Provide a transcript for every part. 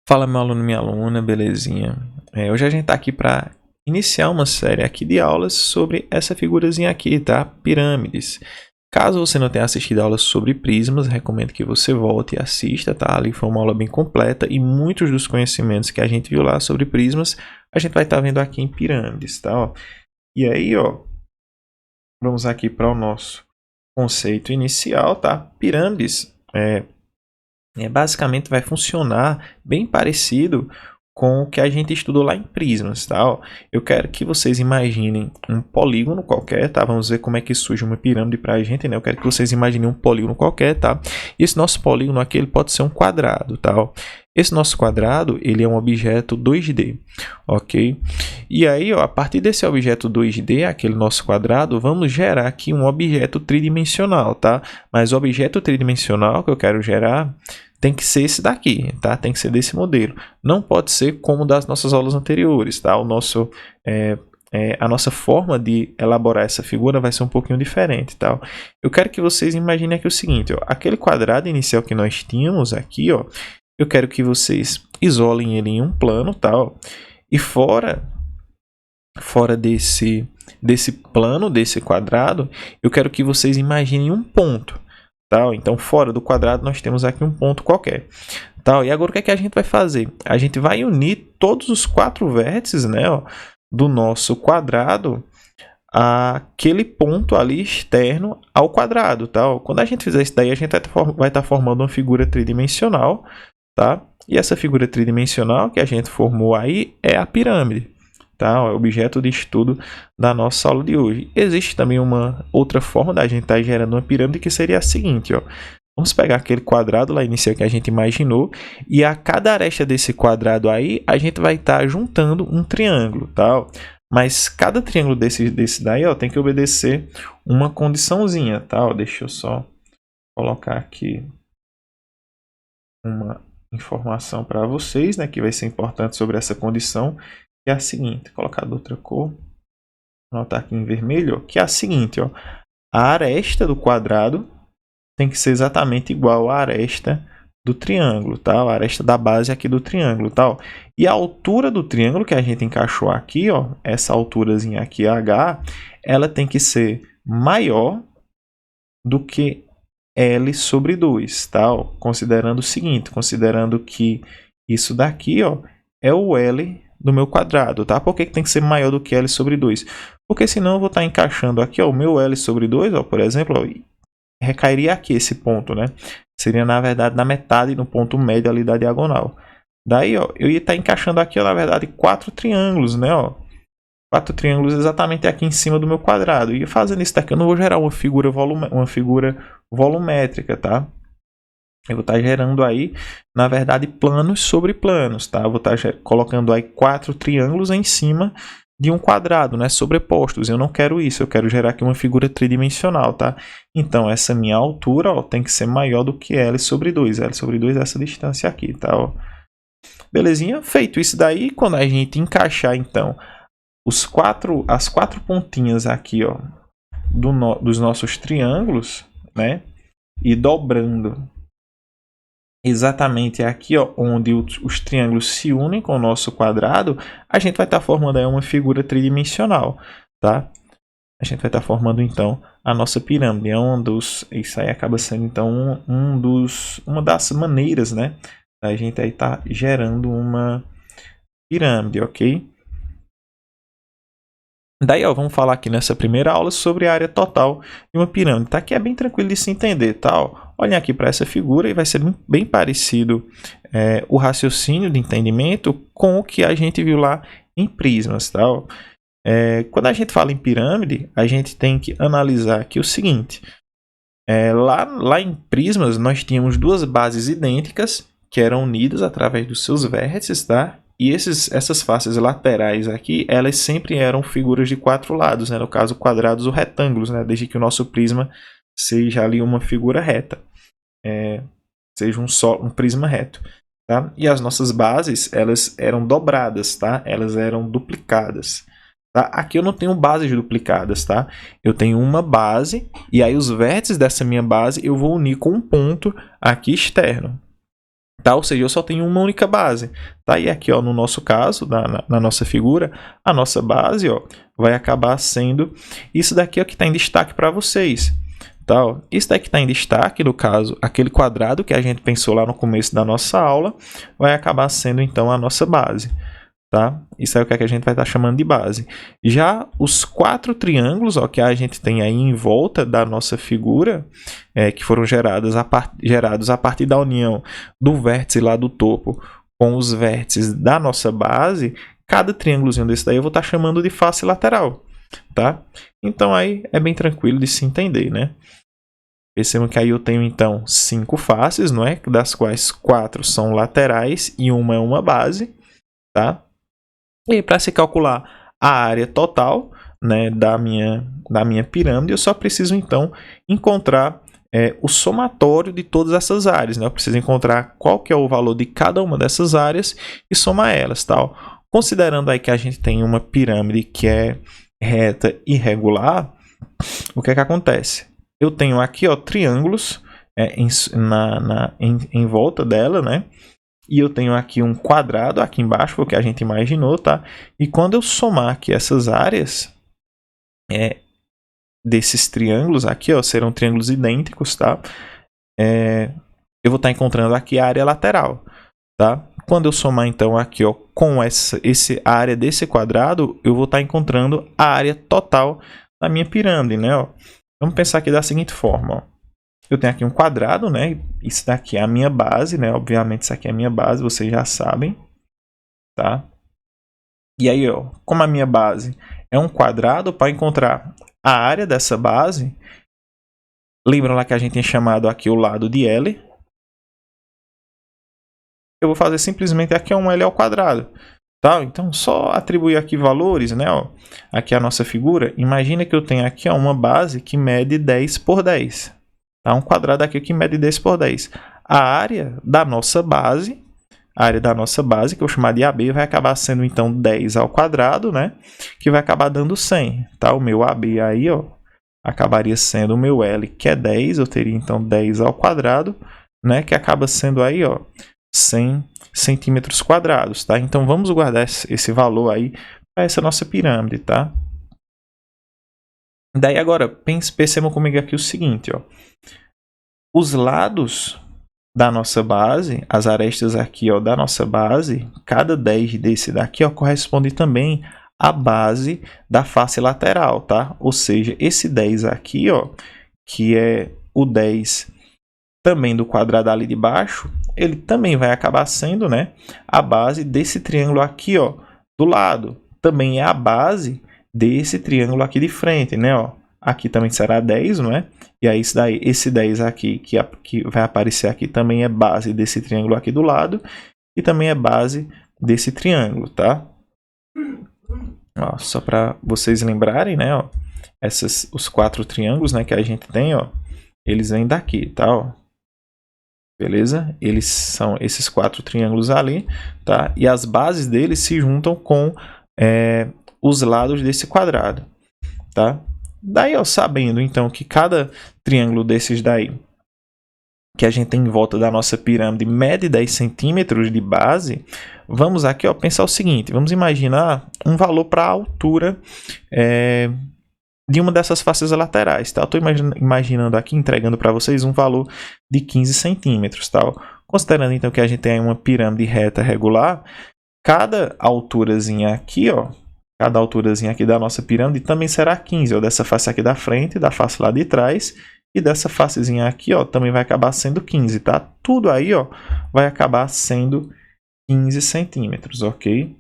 Fala, meu aluno, minha aluna, belezinha? Hoje a gente tá aqui para iniciar uma série aqui de aulas sobre essa figurazinha aqui, tá? Pirâmides. Caso você não tenha assistido aulas sobre prismas, recomendo que você volte e assista, tá? Ali foi uma aula bem completa e muitos dos conhecimentos que a gente viu lá sobre prismas, a gente vai estar vendo aqui em pirâmides, tá? Ó. E aí, ó, vamos aqui para o nosso conceito inicial, tá? Pirâmides basicamente vai funcionar bem parecido com o que a gente estudou lá em prismas, tá? Ó, eu quero que vocês imaginem um polígono qualquer, tá? Vamos ver como é que surge uma pirâmide para a gente, né? Eu quero que vocês imaginem um polígono qualquer, tá? E esse nosso polígono aqui ele pode ser um quadrado, tá? Ó, esse nosso quadrado ele é um objeto 2D, ok? E aí, ó, a partir desse objeto 2D, aquele nosso quadrado, vamos gerar aqui um objeto tridimensional, tá? Mas o objeto tridimensional que eu quero gerar tem que ser esse daqui, tá? Tem que ser desse modelo. Não pode ser como das nossas aulas anteriores, tá? A nossa forma de elaborar essa figura vai ser um pouquinho diferente, tá? Eu quero que vocês imaginem aqui o seguinte, ó, aquele quadrado inicial que nós tínhamos aqui, ó, eu quero que vocês isolem ele em um plano, tá? Ó, e fora desse plano, desse quadrado, eu quero que vocês imaginem um ponto. Tá? Então, fora do quadrado, nós temos aqui um ponto qualquer. Tá? E agora, o que é que a gente vai fazer? A gente vai unir todos os 4 vértices, né, ó, do nosso quadrado àquele ponto ali externo ao quadrado. Tá? Ó, quando a gente fizer isso daí, a gente vai estar formando uma figura tridimensional. Tá? E essa figura tridimensional que a gente formou aí é a pirâmide. Tá? É o objeto de estudo da nossa aula de hoje. Existe também uma outra forma da gente estar gerando uma pirâmide que seria a seguinte, ó. Vamos pegar aquele quadrado lá inicial que a gente imaginou e a cada aresta desse quadrado aí a gente vai estar juntando um triângulo, tá? Mas cada triângulo desse daí, ó, tem que obedecer uma condiçãozinha, tá? Ó, deixa eu só colocar aqui uma informação para vocês, né, que vai ser importante sobre essa condição. Que é a seguinte, colocar de outra cor, anotar aqui em vermelho, que é a seguinte, ó, a aresta do quadrado tem que ser exatamente igual à aresta do triângulo, tá? A aresta da base aqui do triângulo, tá? E a altura do triângulo que a gente encaixou aqui, ó, essa alturazinha aqui, H, ela tem que ser maior do que L sobre 2, tá? Ó, considerando o seguinte, considerando que isso daqui, ó, é o L do meu quadrado, tá? Por que tem que ser maior do que L sobre 2? Porque senão eu vou estar encaixando aqui, ó, o meu L sobre 2, ó, por exemplo, ó, recairia aqui esse ponto, né? Seria, na verdade, na metade, no ponto médio ali da diagonal. Daí, ó, eu ia estar encaixando aqui, ó, na verdade, 4 triângulos, né? Ó, 4 triângulos exatamente aqui em cima do meu quadrado. E fazendo isso daqui, eu não vou gerar uma figura volumétrica, tá? Eu vou estar gerando aí, na verdade, planos sobre planos, tá? Eu vou estar colocando aí 4 triângulos em cima de um quadrado, né? Sobrepostos. Eu não quero isso, eu quero gerar aqui uma figura tridimensional, tá? Então, essa minha altura, ó, tem que ser maior do que L sobre 2. L sobre 2 é essa distância aqui, tá? Ó. Belezinha? Feito isso daí, quando a gente encaixar, então, as 4 pontinhas aqui, ó, dos nossos triângulos, né? E dobrando exatamente aqui, ó, onde os triângulos se unem com o nosso quadrado, a gente vai estar formando aí uma figura tridimensional, tá? A gente vai estar formando então a nossa pirâmide. Isso aí acaba sendo então uma das maneiras, né, da gente aí estar gerando uma pirâmide, ok? Daí, ó, vamos falar aqui nessa primeira aula sobre a área total de uma pirâmide, tá? Que é bem tranquilo de se entender, tá? Ó, olhem aqui para essa figura e vai ser bem parecido o raciocínio de entendimento com o que a gente viu lá em prismas, tá? Ó, quando a gente fala em pirâmide, a gente tem que analisar aqui o seguinte. Lá em prismas, nós tínhamos 2 bases idênticas que eram unidas através dos seus vértices, tá? E essas faces laterais aqui, elas sempre eram figuras de 4 lados, né? No caso, quadrados ou retângulos, né? Desde que o nosso prisma seja ali uma figura reta, seja um prisma reto, tá? E as nossas bases, elas eram dobradas, tá? Elas eram duplicadas. Tá? Aqui eu não tenho bases duplicadas, tá? Eu tenho uma base e aí os vértices dessa minha base eu vou unir com um ponto aqui externo. Tá? Ou seja, eu só tenho uma única base. Tá? E aqui, ó, no nosso caso, na nossa figura, a nossa base, ó, vai acabar sendo isso daqui, ó, que está em destaque para vocês. Tá? Ó, isso daqui está em destaque, no caso, aquele quadrado que a gente pensou lá no começo da nossa aula, vai acabar sendo, então, a nossa base. Tá? Isso é o que a gente vai estar chamando de base. Já os 4 triângulos, ó, que a gente tem aí em volta da nossa figura, que foram gerados a partir da união do vértice lá do topo com os vértices da nossa base, cada triângulozinho desse daí eu vou estar chamando de face lateral. Tá? Então aí é bem tranquilo de se entender, né? Percebam que aí eu tenho então 5 faces, não é? Das quais 4 são laterais e uma é uma base. Tá? E para se calcular a área total, né, da minha pirâmide, eu só preciso então encontrar o somatório de todas essas áreas. Né? Eu preciso encontrar qual que é o valor de cada uma dessas áreas e somar elas. Tá? Considerando aí que a gente tem uma pirâmide que é reta e regular, o que é que acontece? Eu tenho aqui, ó, triângulos em volta dela, né? E eu tenho aqui um quadrado aqui embaixo, foi o que a gente imaginou, tá? E quando eu somar aqui essas áreas desses triângulos aqui, ó, serão triângulos idênticos, tá? Eu vou estar encontrando aqui a área lateral, tá? Quando eu somar, então, aqui, ó, com a área desse quadrado, eu vou estar encontrando a área total da minha pirâmide, né? Ó. Vamos pensar aqui da seguinte forma, ó. Eu tenho aqui um quadrado, né? Isso daqui é a minha base, né? Obviamente, isso aqui é a minha base, vocês já sabem, tá? E aí, ó, como a minha base é um quadrado, para encontrar a área dessa base, lembram lá que a gente tinha chamado aqui o lado de L? Eu vou fazer simplesmente aqui um L ao quadrado, tá? Então, só atribuir aqui valores, né? Ó, aqui a nossa figura. Imagina que eu tenho aqui ó, uma base que mede 10 por 10. Tá? Um quadrado aqui que mede 10 por 10. A área da nossa base, que eu vou chamar de AB, vai acabar sendo então 10 ao quadrado, né? Que vai acabar dando 100. Tá? O meu AB aí, ó, acabaria sendo o meu L, que é 10. Eu teria então 10 ao quadrado, né? Que acaba sendo aí, ó, 100 centímetros quadrados. Tá? Então vamos guardar esse valor aí para essa nossa pirâmide. Tá? Daí agora, percebam comigo aqui o seguinte, ó. Os lados da nossa base, as arestas aqui ó, da nossa base, cada 10 desse daqui ó, corresponde também à base da face lateral, tá? Ou seja, esse 10 aqui, ó, que é o 10 também do quadrado ali de baixo, ele também vai acabar sendo, né, a base desse triângulo aqui, ó, do lado. Também é a base desse triângulo aqui de frente, né, ó. Aqui também será 10, não é? E aí esse 10 aqui que vai aparecer aqui também é base desse triângulo aqui do lado e também é base desse triângulo, tá? Ó, só para vocês lembrarem, né, ó, os 4 triângulos, né, que a gente tem, ó, eles vêm daqui, tá, ó. Beleza? Eles são esses 4 triângulos ali, tá? E as bases deles se juntam com os lados desse quadrado, tá? Daí, ó, sabendo então que cada triângulo desses daí que a gente tem em volta da nossa pirâmide mede 10 centímetros de base, vamos aqui ó, pensar o seguinte, vamos imaginar um valor para a altura de uma dessas faces laterais. Tá? Estou imaginando aqui, entregando para vocês um valor de 15 centímetros. Tá? Considerando então que a gente tem uma pirâmide reta regular, cada alturazinha aqui, ó, cada alturazinha aqui da nossa pirâmide também será 15, ó, dessa face aqui da frente, da face lá de trás, e dessa facezinha aqui, ó, também vai acabar sendo 15, tá? Tudo aí, ó, vai acabar sendo 15 centímetros, ok?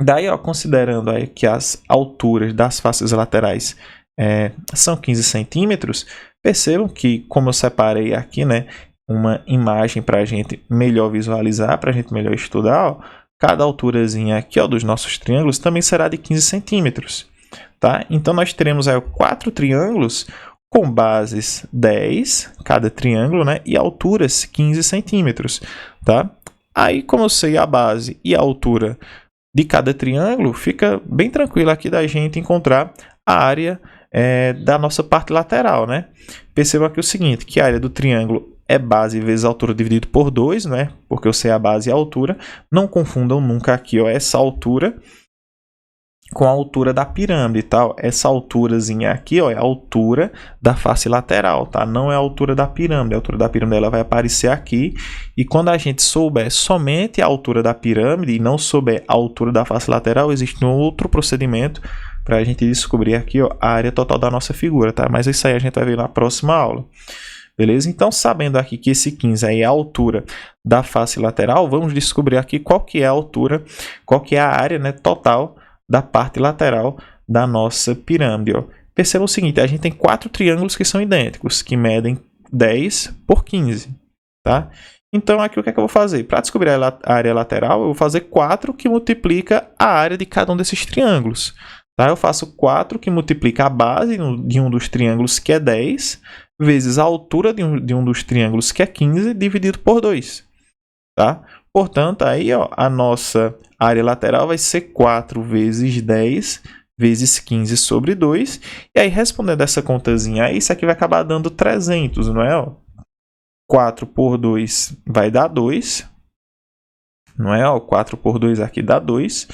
Daí, ó, considerando aí que as alturas das faces laterais são 15 centímetros, percebam que, como eu separei aqui, né, uma imagem para a gente melhor visualizar, para a gente melhor estudar, ó, cada alturazinha aqui ó, dos nossos triângulos também será de 15 centímetros. Tá? Então, nós teremos aí 4 triângulos com bases 10, cada triângulo, né? E alturas 15 centímetros. Tá? Aí, como eu sei a base e a altura de cada triângulo, fica bem tranquilo aqui da gente encontrar a área da nossa parte lateral, né? Perceba aqui o seguinte, que a área do triângulo é base vezes altura dividido por 2, né? Porque eu sei a base e a altura. Não confundam nunca aqui, ó, essa altura com a altura da pirâmide, tá? Essa alturazinha aqui, ó, é a altura da face lateral, tá? Não é a altura da pirâmide. A altura da pirâmide ela vai aparecer aqui. E quando a gente souber somente a altura da pirâmide e não souber a altura da face lateral, existe um outro procedimento para a gente descobrir aqui, ó, a área total da nossa figura, tá? Mas isso aí a gente vai ver na próxima aula. Beleza? Então, sabendo aqui que esse 15 aí é a altura da face lateral, vamos descobrir aqui qual que é a altura, qual que é a área, né, total da parte lateral da nossa pirâmide. Ó. Perceba o seguinte, a gente tem 4 triângulos que são idênticos, que medem 10 por 15. Tá? Então, aqui o que é que eu vou fazer? Para descobrir a área lateral, eu vou fazer 4 que multiplica a área de cada um desses triângulos. Tá? Eu faço 4 que multiplica a base de um dos triângulos, que é 10, vezes a altura de um dos triângulos, que é 15, dividido por 2. Tá? Portanto, aí, ó, a nossa área lateral vai ser 4 vezes 10 vezes 15 sobre 2. E aí, respondendo essa contazinha aí, isso aqui vai acabar dando 300, não é? Ó? 4 por 2 vai dar 2. Não é? Ó, 4 por 2 aqui dá 2.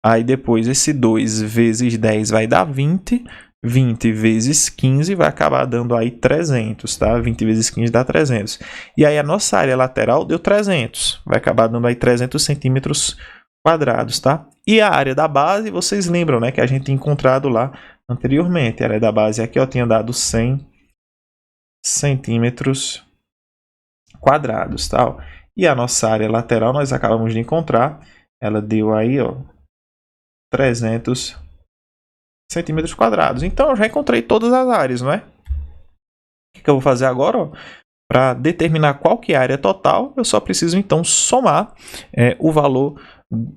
Aí depois esse 2 vezes 10 vai dar 20. 20 vezes 15 vai acabar dando aí 300, tá? 20 vezes 15 dá 300. E aí a nossa área lateral deu 300. Vai acabar dando aí 300 centímetros quadrados, tá? E a área da base, vocês lembram, né? Que a gente tinha encontrado lá anteriormente. A área da base aqui, ó, tinha dado 100 centímetros quadrados, tá? E a nossa área lateral nós acabamos de encontrar. Ela deu aí, ó, 300 centímetros quadrados. Então, eu já encontrei todas as áreas, não é? O que eu vou fazer agora? Para determinar qual que é a área total, eu só preciso, então, somar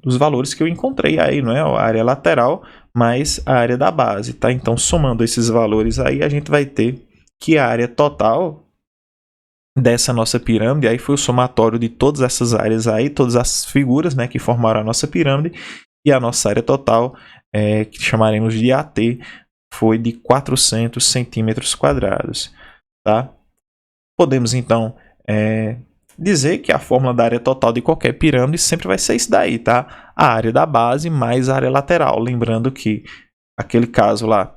os valores que eu encontrei aí, não é? A área lateral mais a área da base, tá? Então, somando esses valores aí, a gente vai ter que a área total dessa nossa pirâmide, aí foi o somatório de todas essas áreas aí, todas as figuras, né, que formaram a nossa pirâmide, e a nossa área total, que chamaremos de AT, foi de 400 centímetros quadrados. Tá? Podemos, então, dizer que a fórmula da área total de qualquer pirâmide sempre vai ser isso daí, tá? A área da base mais a área lateral. Lembrando que aquele caso lá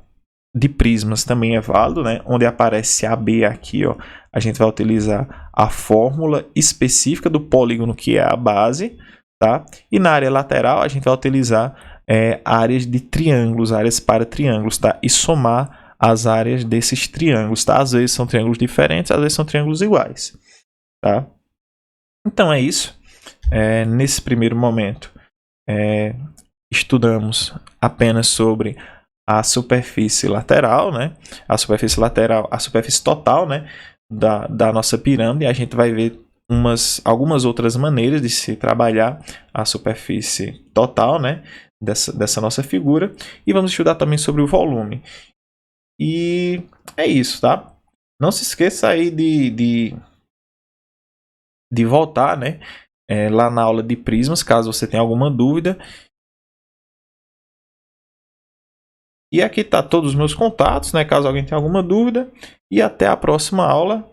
de prismas também é válido, né? Onde aparece AB aqui, ó, a gente vai utilizar a fórmula específica do polígono que é a base, tá? E na área lateral a gente vai utilizar áreas de triângulos, áreas para triângulos, tá? E somar as áreas desses triângulos, tá? Às vezes são triângulos diferentes, às vezes são triângulos iguais, tá? Então é isso. Nesse primeiro momento, estudamos apenas sobre a superfície lateral, né? A superfície lateral, a superfície total, né? Da nossa pirâmide. A gente vai ver algumas outras maneiras de se trabalhar a superfície total, né? Dessa nossa figura. E vamos estudar também sobre o volume. E é isso, tá? Não se esqueça aí de voltar, né? Lá na aula de prismas, caso você tenha alguma dúvida. E aqui tá todos os meus contatos, né? Caso alguém tenha alguma dúvida. E até a próxima aula,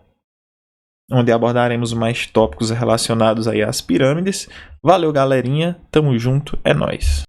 onde abordaremos mais tópicos relacionados aí às pirâmides. Valeu, galerinha. Tamo junto. É nóis.